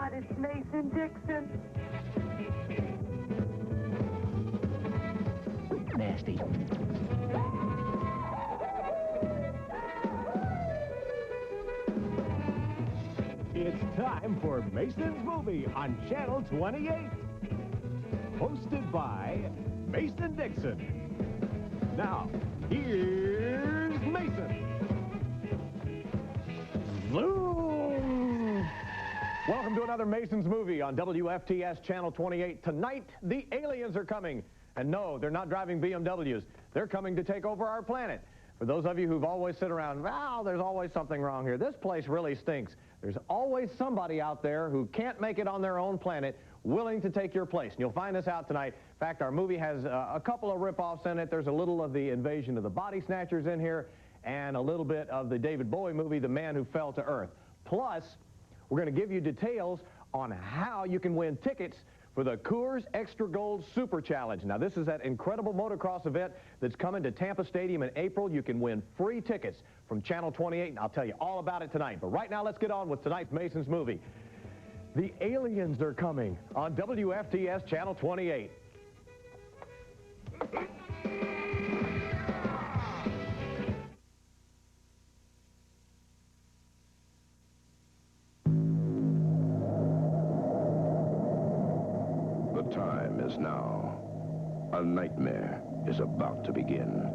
God, it's Mason Dixon. Nasty. It's time for Mason's Movie on Channel 28. Hosted by Mason Dixon. Now, here's Mason. Zoom! Welcome to another Mason's Movie on WFTS Channel 28. Tonight, the aliens are coming. And no, they're not driving BMWs. They're coming to take over our planet. For those of you who've always sit around, well, there's always something wrong here. This place really stinks. There's always somebody out there who can't make it on their own planet willing to take your place. And you'll find this out tonight. In fact, our movie has a couple of rip-offs in it. There's a little of the Invasion of the Body Snatchers in here and a little bit of the David Bowie movie, The Man Who Fell to Earth. Plus, we're going to give you details on how you can win tickets for the Coors Extra Gold Super Challenge. Now, this is that incredible motocross event that's coming to Tampa Stadium in April. You can win free tickets from Channel 28, and I'll tell you all about it tonight. But right now, let's get on with tonight's Mason's Movie. The aliens are coming on WFTS Channel 28. The time is now. A nightmare is about to begin.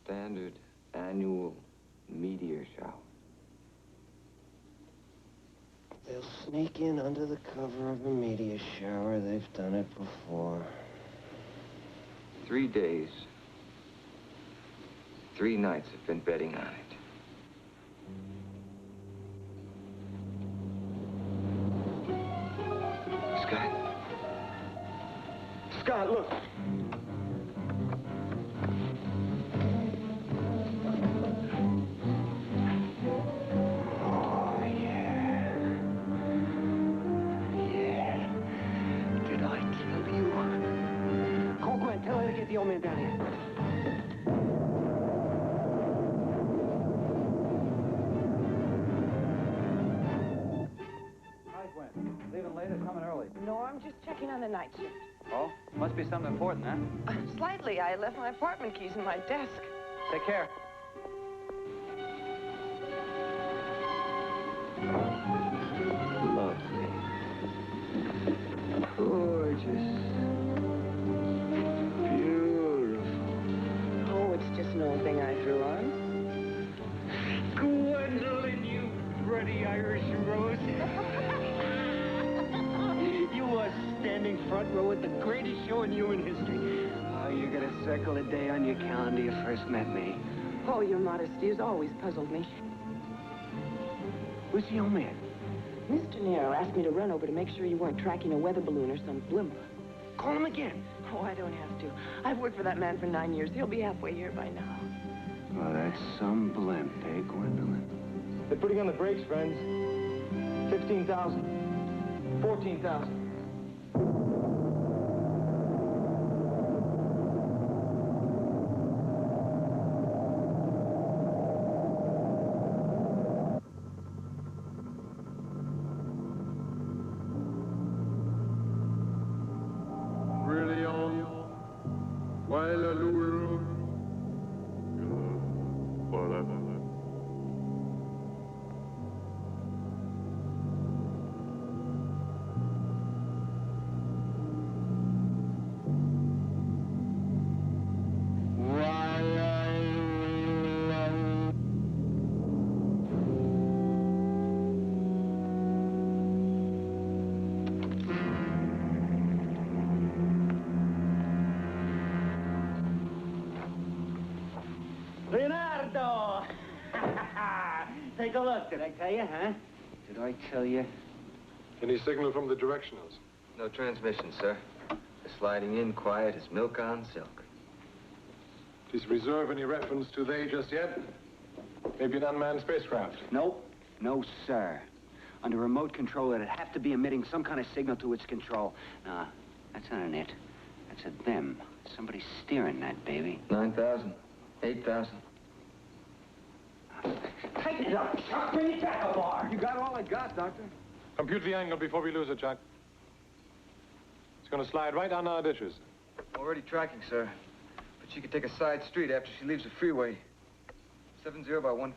Standard annual meteor shower. They'll sneak in under the cover of a meteor shower. They've done it before. 3 days, 3 nights have been betting on it. Scott. Scott, look. The old man down here. Hi, Gwen. Leaving late or coming early? No, I'm just checking on the night shift. Oh? Must be something important, huh? Slightly. I left my apartment keys in my desk. Take care. Lovely. Gorgeous. Just an old thing I threw on. Gwendolyn, you pretty Irish rose. You are standing front row at the greatest show in human history. Oh, you're gonna circle a day on your calendar you first met me. Oh, your modesty has always puzzled me. Where's the old man? Mr. Nero asked me to run over to make sure you weren't tracking a weather balloon or some blimp. Call him again. Oh, I don't have to. I've worked for that man for 9 years. He'll be halfway here by now. Oh, that's some blimp, eh, Gwendolyn? They're putting on the brakes, friends. 15,000. 14,000. Gordo! Take a look. Did I tell you, huh? Did I tell you? Any signal from the directionals? No transmission, sir. They're sliding in quiet as milk on silk. Does reserve any reference to they just yet? Maybe an unmanned spacecraft? Nope. No, sir. Under remote control, it'd have to be emitting some kind of signal to its control. Nah, that's not an it. That's a them. Somebody's steering that baby. 9,000. 8,000. Tighten it up, Chuck. Bring it back a bar. You got all I got, Doctor. Compute the angle before we lose it, Chuck. It's going to slide right on our ditches. Already tracking, sir. But she could take a side street after she leaves the freeway. 70 by 15.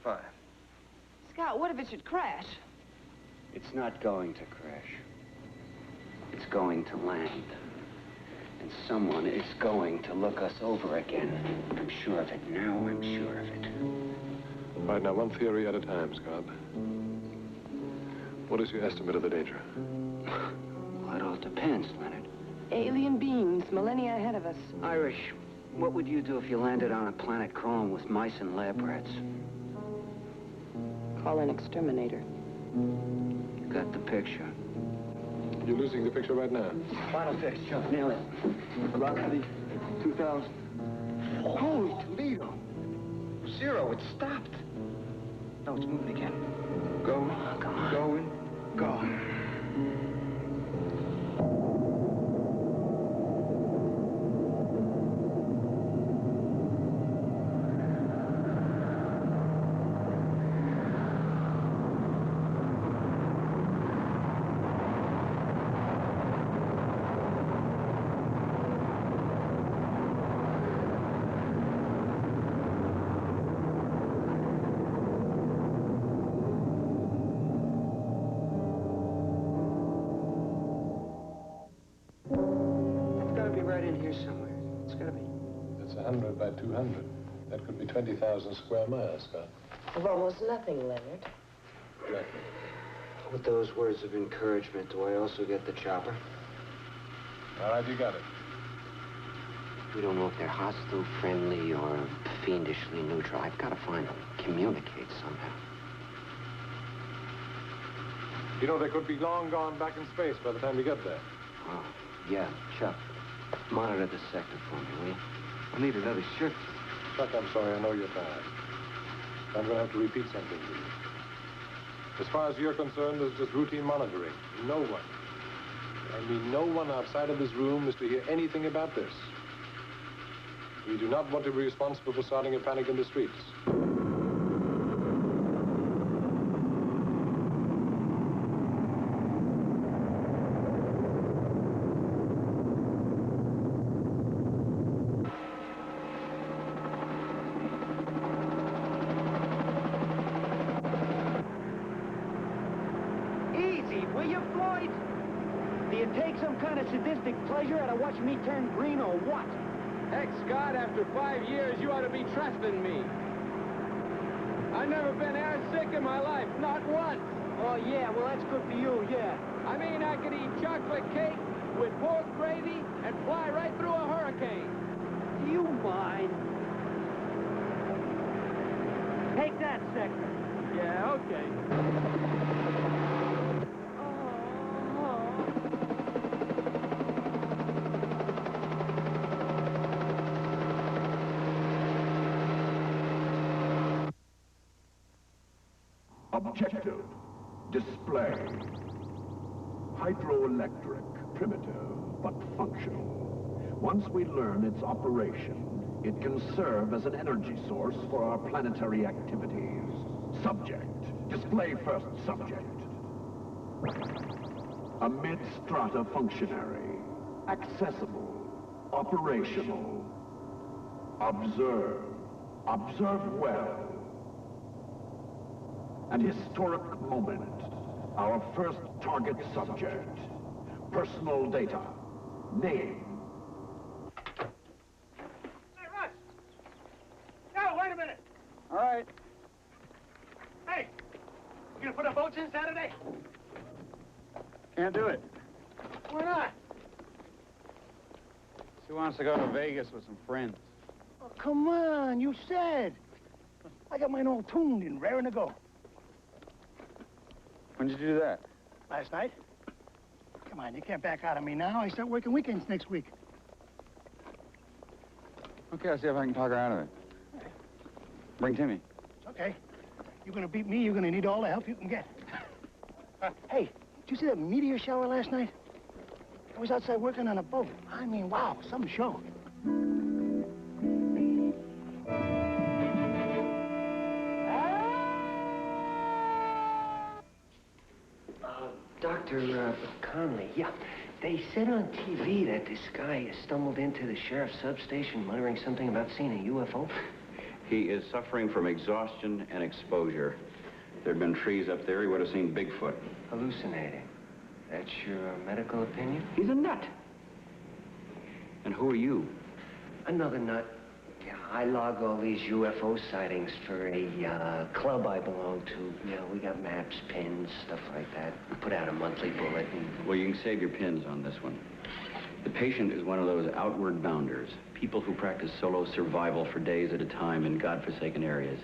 Scott, what if it should crash? It's not going to crash. It's going to land. And someone is going to look us over again. I'm sure of it now. I'm sure of it. All right, now one theory at a time, Scott. What is your estimate of the danger? Well, it all depends, Leonard. Alien beings, millennia ahead of us. Irish, what would you do if you landed on a planet crawling with mice and lab rats? Call an exterminator. You got the picture. You're losing the picture right now. Final fix, Chuck. Nail it. Velocity, 2,000. Holy Toledo. 0, it stopped. No, it's moving again. Go. Come on. Going. Go. Right in here somewhere. It's gotta be. It's 100 by 200. That could be 20,000 square miles, Scott. Of almost nothing, Leonard. Exactly. With those words of encouragement, do I also get the chopper? All right, you got it. We don't know if they're hostile, friendly, or fiendishly neutral. I've got to find them. Communicate somehow. You know, they could be long gone back in space by the time we get there. Oh, yeah, Chuck. Monitor the sector for me, will you? I'll need another shift. Chuck, I'm sorry, I know you're tired. I'm going to have to repeat something to you. As far as you're concerned, there's just routine monitoring. No one, I mean no one outside of this room is to hear anything about this. We do not want to be responsible for starting a panic in the streets. Will you, Floyd? Do you take some kind of sadistic pleasure out of watching me turn green or what? Heck, Scott, after 5 years, you ought to be trusting me. I've never been air sick in my life, not once. Oh, yeah, well, that's good for you, yeah. I mean, I could eat chocolate cake with pork gravy and fly right through a hurricane. Do you mind? Take that, Sector. Yeah, okay. Objective, display. Hydroelectric, primitive, but functional. Once we learn its operation, it can serve as an energy source for our planetary activities. Subject, display first subject. A mid-strata functionary, accessible, operational. Observe, observe well. An historic moment. Our first target subject. Personal data. Name. Hey, Russ! No, wait a minute! All right. Hey! You gonna put our boats in Saturday? Can't do it. Why not? She wants to go to Vegas with some friends. Oh, come on, you said. I got mine all tuned and raring to go. When did you do that? Last night. Come on, you can't back out of me now. I start working weekends next week. Okay, I'll see if I can talk her out of it. Bring Timmy. It's okay. You're gonna beat me, you're gonna need all the help you can get. Hey, did you see that meteor shower last night? I was outside working on a boat. I mean, wow, some show. Dr. Conley, yeah. They said on TV that this guy stumbled into the sheriff's substation muttering something about seeing a UFO. He is suffering from exhaustion and exposure. If there'd been trees up there, he would have seen Bigfoot. Hallucinating. That's your medical opinion? He's a nut. And who are you? Another nut. Yeah, I log all these UFO sightings for a club I belong to. You know, we got maps, pins, stuff like that. We put out a monthly bulletin. Well, you can save your pins on this one. The patient is one of those outward bounders, people who practice solo survival for days at a time in godforsaken areas.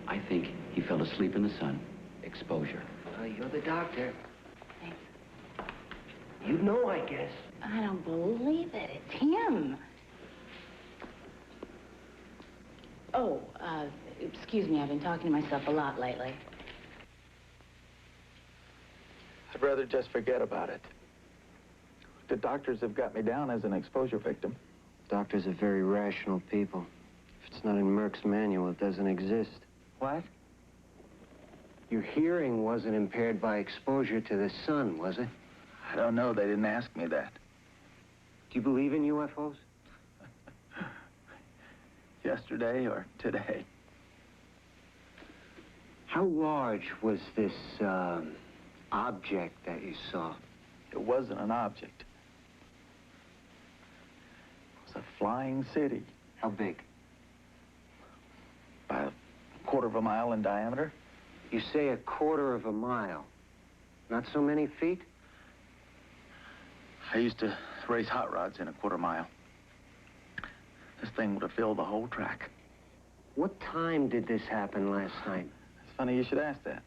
I think he fell asleep in the sun. Exposure. You're the doctor. Thanks. You'd know, I guess. I don't believe it. It's him. Oh, excuse me. I've been talking to myself a lot lately. I'd rather just forget about it. The doctors have got me down as an exposure victim. Doctors are very rational people. If it's not in Merck's manual, it doesn't exist. What? Your hearing wasn't impaired by exposure to the sun, was it? I don't know. They didn't ask me that. Do you believe in UFOs? Yesterday or today? How large was this, object that you saw? It wasn't an object. It was a flying city. How big? About a quarter of a mile in diameter. You say a quarter of a mile. Not so many feet? I used to race hot rods in a quarter mile. This thing would have filled the whole track. What time did this happen last night? It's funny you should ask that.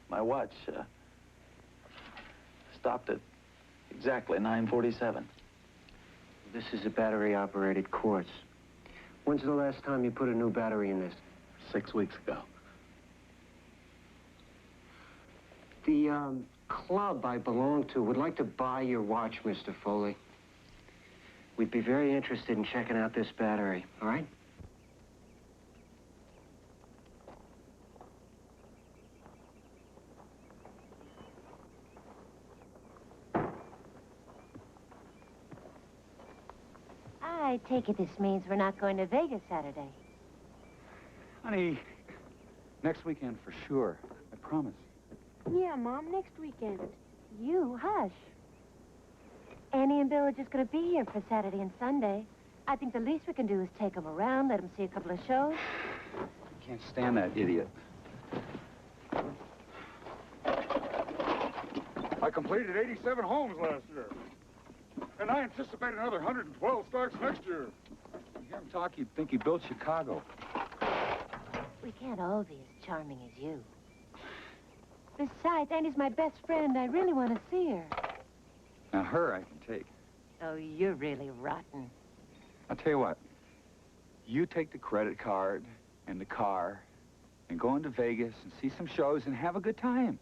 My watch stopped at exactly 9:47. This is a battery-operated quartz. When's the last time you put a new battery in this? 6 weeks ago. The club I belong to would like to buy your watch, Mr. Foley. We'd be very interested in checking out this battery, all right? I take it this means we're not going to Vegas Saturday. Honey, next weekend for sure. I promise. Yeah, Mom, next weekend. You, hush. Annie and Bill are just going to be here for Saturday and Sunday. I think the least we can do is take them around, let them see a couple of shows. I can't stand that idiot. I completed 87 homes last year. And I anticipate another 112 starts next year. You hear him talk, you'd think he built Chicago. We can't all be as charming as you. Besides, Annie's my best friend. I really want to see her. Now, her I can take. Oh, you're really rotten. I'll tell you what. You take the credit card and the car and go into Vegas and see some shows and have a good time.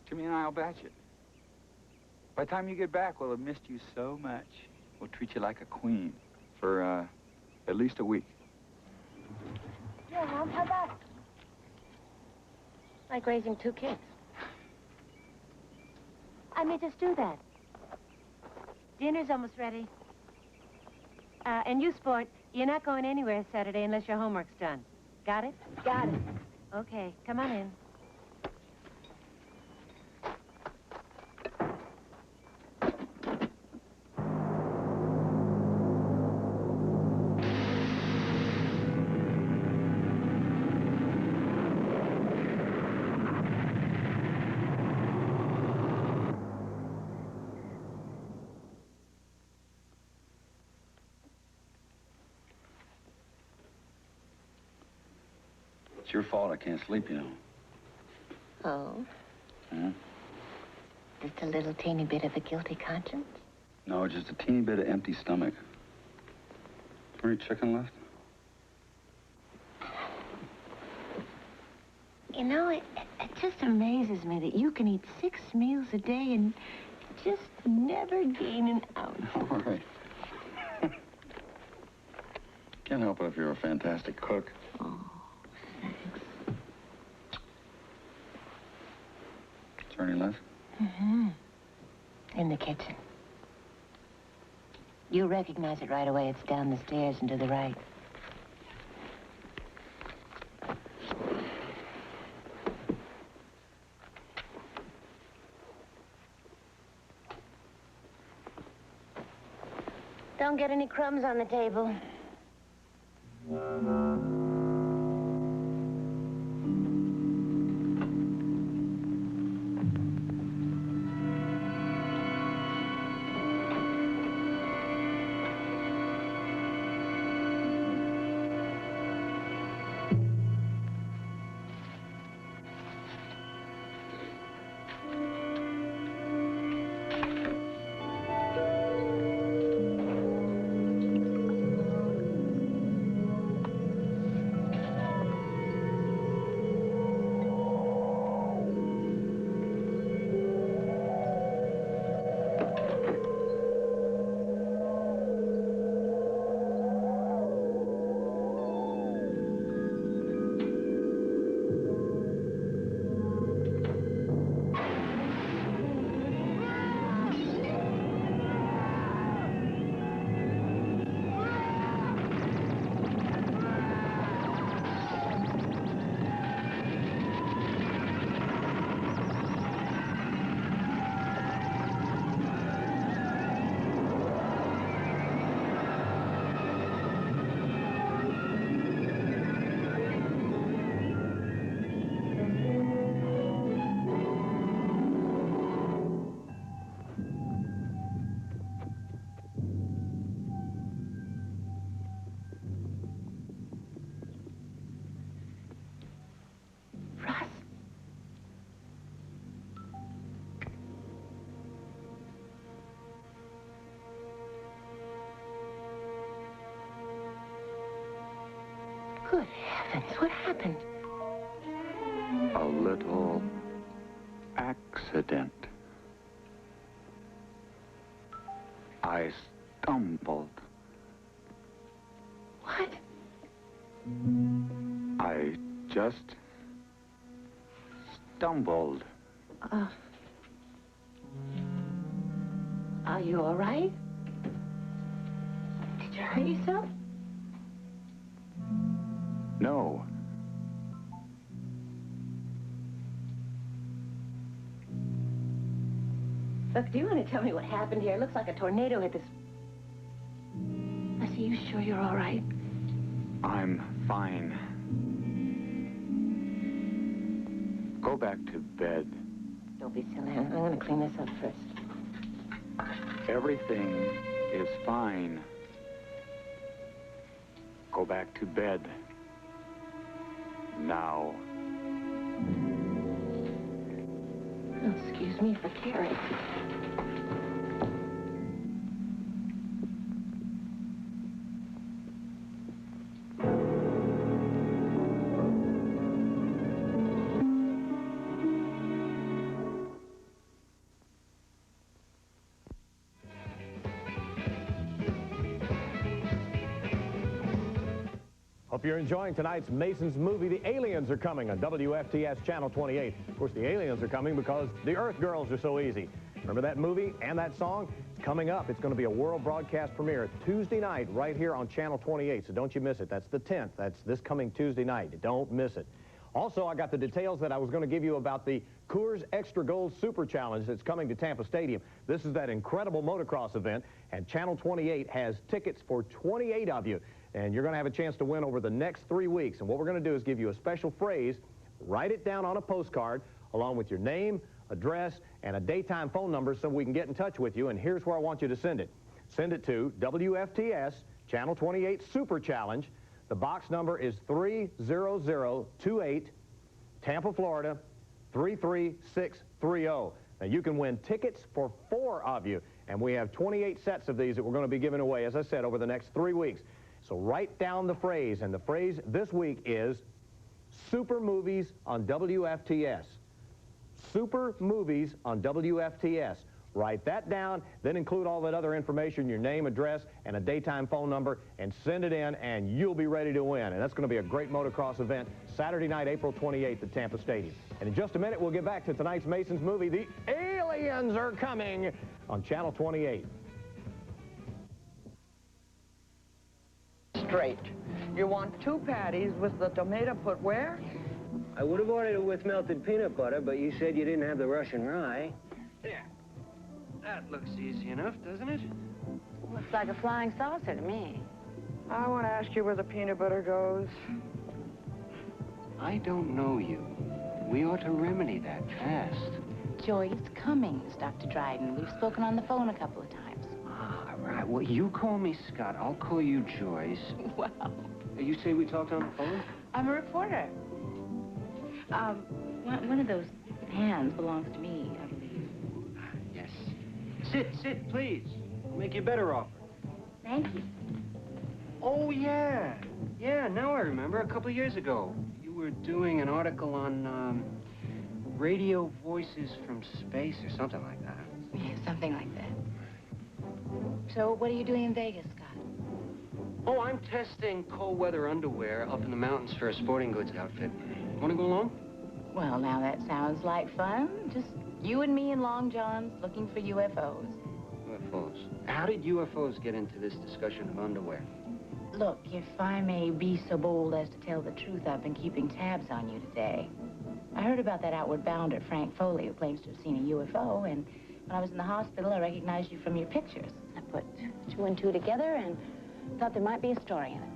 Jimmy and I'll batch it. By the time you get back, we'll have missed you so much. We'll treat you like a queen for, at least a week. Yeah, Mom, how about like raising 2 kids? I may just do that. Dinner's almost ready. And you, Sport, you're not going anywhere Saturday unless your homework's done. Got it? Got it. Okay, come on in. It's your fault I can't sleep, you know. Oh? Hmm? Just a little teeny bit of a guilty conscience? No, just a teeny bit of empty stomach. Any chicken left? You know, it just amazes me that you can eat 6 meals a day and just never gain an ounce. All right. Can't help it if you're a fantastic cook. Oh, thanks. Is there any left? Mm-hmm. In the kitchen. You'll recognize it right away. It's down the stairs and to the right. Don't get any crumbs on the table. Good heavens, what happened? A little accident. I stumbled. What? I just stumbled. Are you all right? Did you hurt yourself? No. Look, do you want to tell me what happened here? It looks like a tornado hit this... Are you sure you're all right? I'm fine. Go back to bed. Don't be silly. I'm going to clean this up first. Everything is fine. Go back to bed. Now. Oh, excuse me for caring. Hope you're enjoying tonight's Mason's movie. The Aliens are coming on WFTS Channel 28. Of course, the aliens are coming because the Earth Girls are so easy. Remember that movie and that song? It's coming up. It's going to be a world broadcast premiere Tuesday night right here on Channel 28, so don't you miss it. That's the 10th. That's this coming Tuesday night. Don't miss it. Also, I got the details that I was going to give you about the Coors Extra Gold Super Challenge that's coming to Tampa Stadium. This is that incredible motocross event, and Channel 28 has tickets for 28 of you. And you're going to have a chance to win over the next 3 weeks. And what we're going to do is give you a special phrase, write it down on a postcard, along with your name, address, and a daytime phone number so we can get in touch with you. And here's where I want you to send it. Send it to WFTS Channel 28 Super Challenge, The box number is 30028, Tampa, Florida, 33630. Now, you can win tickets for 4 of you, and we have 28 sets of these that we're going to be giving away, as I said, over the next 3 weeks. So write down the phrase, and the phrase this week is Super Movies on WFTS. Super Movies on WFTS. Write that down, then include all that other information, your name, address, and a daytime phone number, and send it in, and you'll be ready to win. And that's going to be a great motocross event Saturday night, April 28th at Tampa Stadium. And in just a minute, we'll get back to tonight's Mason's movie, The Aliens Are Coming, on Channel 28. Straight. You want 2 patties with the tomato put where? I would have ordered it with melted peanut butter, but you said you didn't have the Russian rye. There. That looks easy enough, doesn't it? Looks like a flying saucer to me. I want to ask you where the peanut butter goes. I don't know you. We ought to remedy that fast. Joy, it's Cummings, Dr. Dryden. We've spoken on the phone a couple of times. All right. Well, you call me Scott. I'll call you Joyce. Wow. You say we talked on the phone? I'm a reporter. One of those hands belongs to me, I believe. Yes. Sit, please. I'll make you a better offer. Thank you. Oh, yeah. Yeah, now I remember. A couple of years ago, you were doing an article on, radio voices from space or something like that. Yeah, something like that. So, what are you doing in Vegas, Scott? Oh, I'm testing cold weather underwear up in the mountains for a sporting goods outfit. Want to go along? Well, now that sounds like fun. Just you and me in long johns looking for UFOs. UFOs? How did UFOs get into this discussion of underwear? Look, if I may be so bold as to tell the truth, I've been keeping tabs on you today. I heard about that outward bounder, Frank Foley, who claims to have seen a UFO, and when I was in the hospital, I recognized you from your pictures. I put 2 and 2 together and thought there might be a story in it.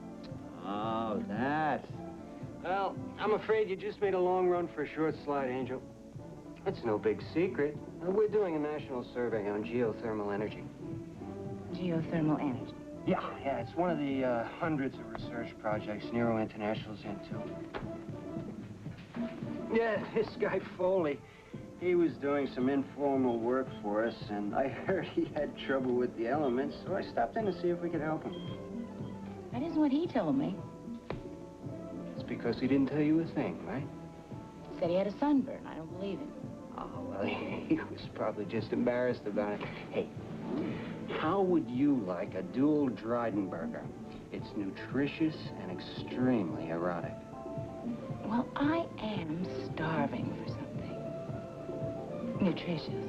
Oh, that. Well, I'm afraid you just made a long run for a short slide, Angel. It's no big secret. We're doing a national survey on geothermal energy. Geothermal energy? Yeah, it's one of the hundreds of research projects Nero International's into. Yeah, this guy Foley, he was doing some informal work for us, and I heard he had trouble with the elements, so I stopped in to see if we could help him. That isn't what he told me. It's because he didn't tell you a thing, right? He said he had a sunburn. I don't believe him. Oh, well, he was probably just embarrassed about it. Hey, how would you like a dual Dryden burger? It's nutritious and extremely erotic. Well, I am starving for something nutritious.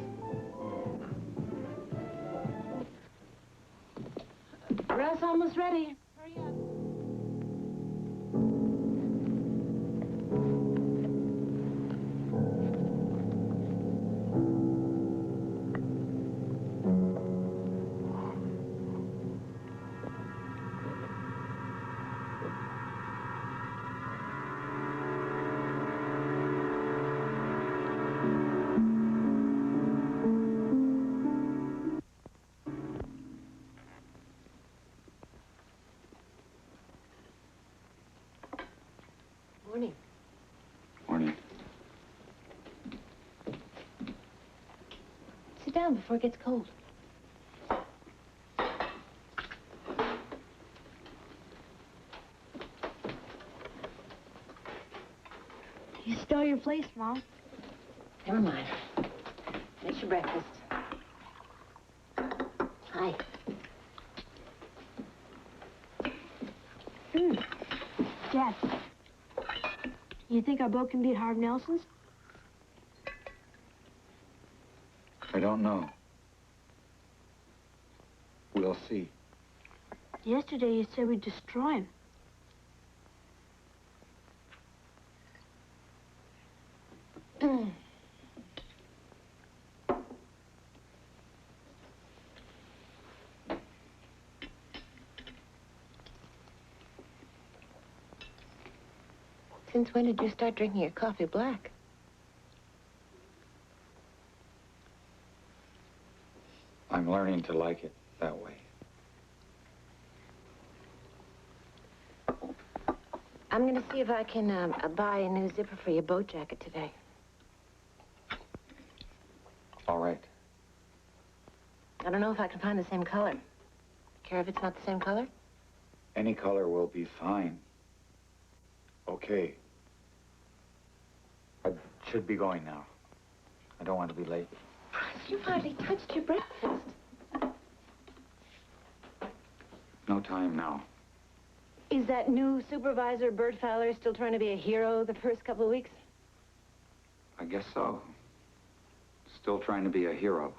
Brett's almost ready. Hurry up. Morning. Morning. Sit down before it gets cold. You stole your place, Mom. Never mind. Make your breakfast. Hi. Dad, you think our boat can beat Harv Nelson's? I don't know. We'll see. Yesterday you said we'd destroy him. Since when did you start drinking your coffee black? I'm learning to like it that way. I'm gonna see if I can buy a new zipper for your boat jacket today. All right. I don't know if I can find the same color. Care if it's not the same color? Any color will be fine. Okay. I should be going now. I don't want to be late. You've hardly touched your breakfast. No time now. Is that new supervisor, Bert Fowler, still trying to be a hero the first couple of weeks? I guess so. Still trying to be a hero.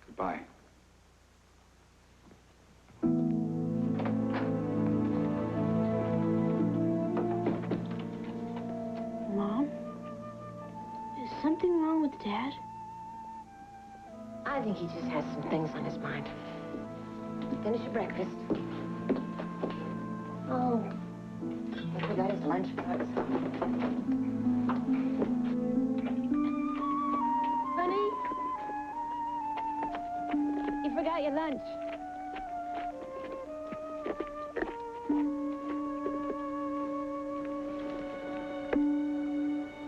Goodbye. Mom? Is something wrong with Dad? I think he just has some things on his mind. Finish your breakfast. Oh, I forgot his lunchbox. Honey? You forgot your lunch.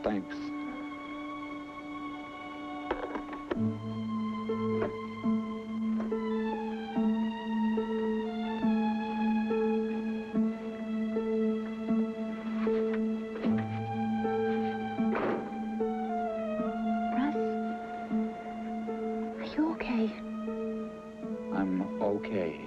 Thanks. Okay.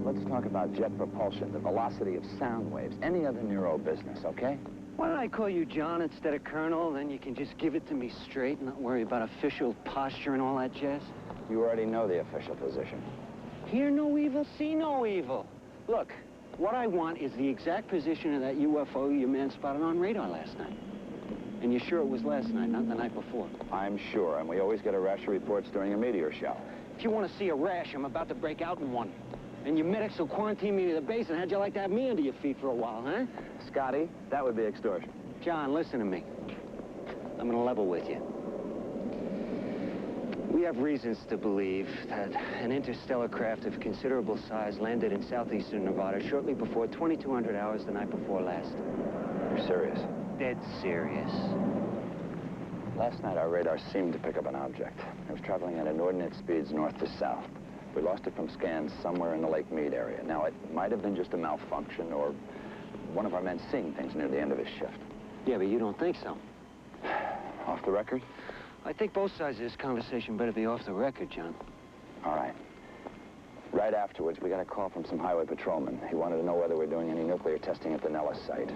Let's talk about jet propulsion, the velocity of sound waves, any other neuro business, okay? Why don't I call you John instead of Colonel? Then you can just give it to me straight and not worry about official posture and all that jazz. You already know the official position. Hear no evil, see no evil. Look, what I want is the exact position of that UFO your man spotted on radar last night. And you're sure it was last night, not the night before? I'm sure, and we always get a rash of reports during a meteor shower. If you want to see a rash, I'm about to break out in one. And your medics will quarantine me to the base, and how'd you like to have me under your feet for a while, huh? Scotty, that would be extortion. John, listen to me. I'm gonna level with you. We have reasons to believe that an interstellar craft of considerable size landed in southeastern Nevada shortly before 2200 hours the night before last. You're serious? Dead serious. Last night, our radar seemed to pick up an object. It was traveling at inordinate speeds north to south. We lost it from scans somewhere in the Lake Mead area. Now, it might have been just a malfunction or one of our men seeing things near the end of his shift. Yeah, but you don't think so? Off the record? I think both sides of this conversation better be off the record, John. All right. Right afterwards, we got a call from some highway patrolman. He wanted to know whether we're doing any nuclear testing at the Nellis site.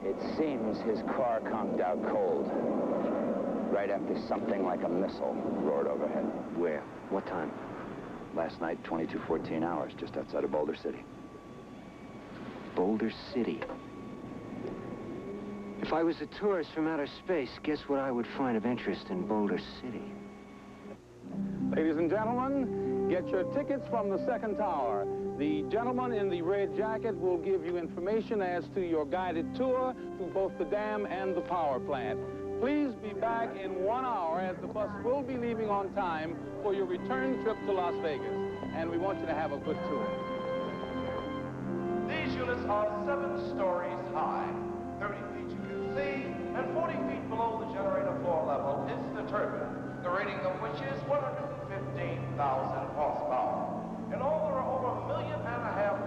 It seems his car conked out cold right after something like a missile roared overhead. Where? What time? Last night, 22:14 hours, just outside of Boulder City. Boulder City? If I was a tourist from outer space, guess what I would find of interest in Boulder City? Ladies and gentlemen, get your tickets from the second tower. The gentleman in the red jacket will give you information as to your guided tour to both the dam and the power plant. Please be back in 1 hour as the bus will be leaving on time for your return trip to Las Vegas. And we want you to have a good tour. These units are 7 stories high. 30 feet you can see, and 40 feet below the generator floor level is the turbine, the rating of which is 115,000 horsepower. In all, there are over 1.5 million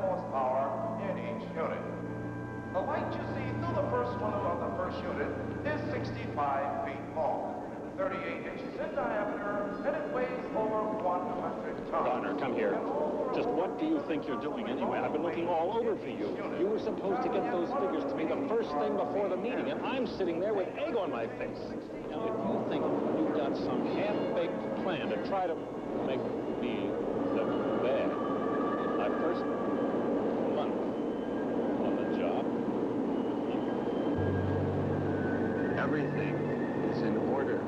horsepower in each unit. The light you see through the first window of the first unit is 65 feet long. 38 inches in diameter, and it weighs over 100 tons. Donner, come here. Just what do you think you're doing anyway? I've been looking all over for you. You were supposed to get those figures to me the first thing before the meeting, and I'm sitting there with egg on my face. Now, if you think you've got some half-baked plan to try to make me look bad in my first month on the job, everything is in order.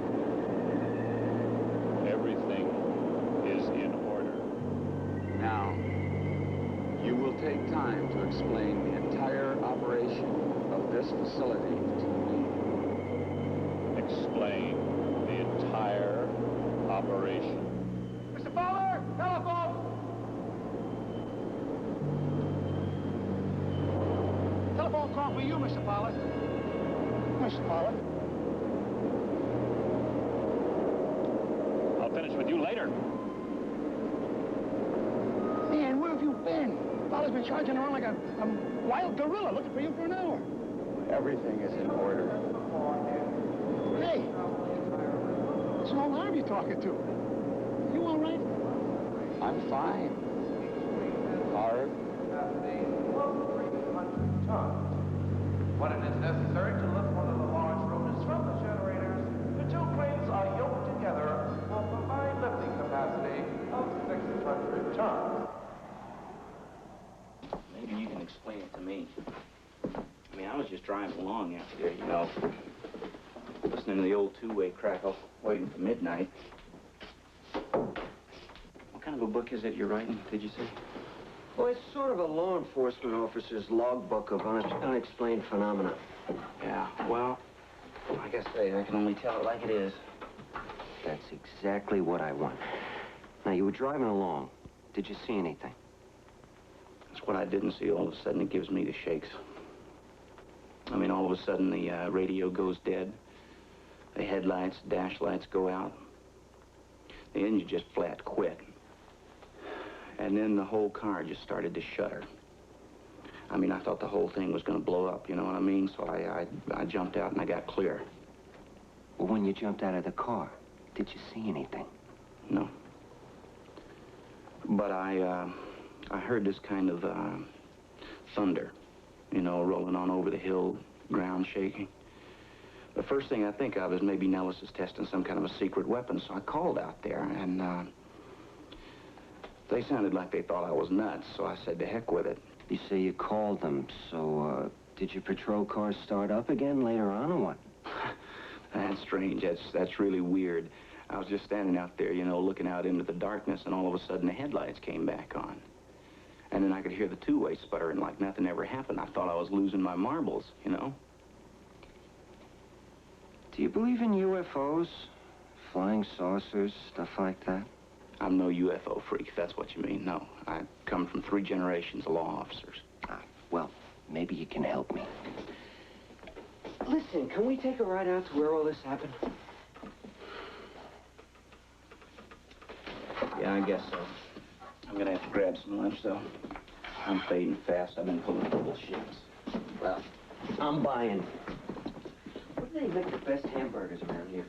Everything is in order. Now, you will take time to explain the entire operation of this facility to me. Explain the entire operation. Mr. Fowler, telephone! Telephone call for you, Mr. Fowler. Mr. Fowler. I'll finish with you later. Man, where have you been? Fowler's been charging around like a wild gorilla looking for you for an hour. Everything is in order. Hey, it's an old arm you're talking to. You all right? I'm fine. Hard. When it is necessary to lift one of the large rotors from the generators, the two cranes are yoked together for a combined lifting capacity of 600 tons. Maybe you can explain it to me. I mean, I was just driving along out there, you know, listening to the old two-way crackle, waiting for midnight. What kind of a book is it you're writing, did you say? Well, it's sort of a law enforcement officer's logbook of unexplained phenomena. Yeah, well, I guess I can only tell it like it is. That's exactly what I want. Now, you were driving along. Did you see anything? That's what I didn't see. All of a sudden, it gives me the shakes. I mean, all of a sudden, the radio goes dead. The headlights, dash lights go out. The engine just flat quit. And then the whole car just started to shudder. I mean, I thought the whole thing was going to blow up, you know what I mean? So I jumped out and I got clear. Well, when you jumped out of the car, did you see anything? No. But I heard this kind of thunder, you know, rolling on over the hill, ground shaking. The first thing I think of is maybe Nellis is testing some kind of a secret weapon, so I called out there, and they sounded like they thought I was nuts, so I said to heck with it. You say you called them, so, did your patrol car start up again later on, or what? That's strange. That's really weird. I was just standing out there, you know, looking out into the darkness, and all of a sudden the headlights came back on. And then I could hear the two-way sputtering like nothing ever happened. I thought I was losing my marbles, you know? Do you believe in UFOs? Flying saucers, stuff like that? I'm no UFO freak, if that's what you mean. No, I come from 3 generations of law officers. Ah, well, maybe you can help me. Listen, can we take a ride out to where all this happened? Yeah, I guess so. I'm gonna have to grab some lunch, though. I'm fading fast. I've been pulling double shifts. Well, I'm buying. Where do they make the best hamburgers around here?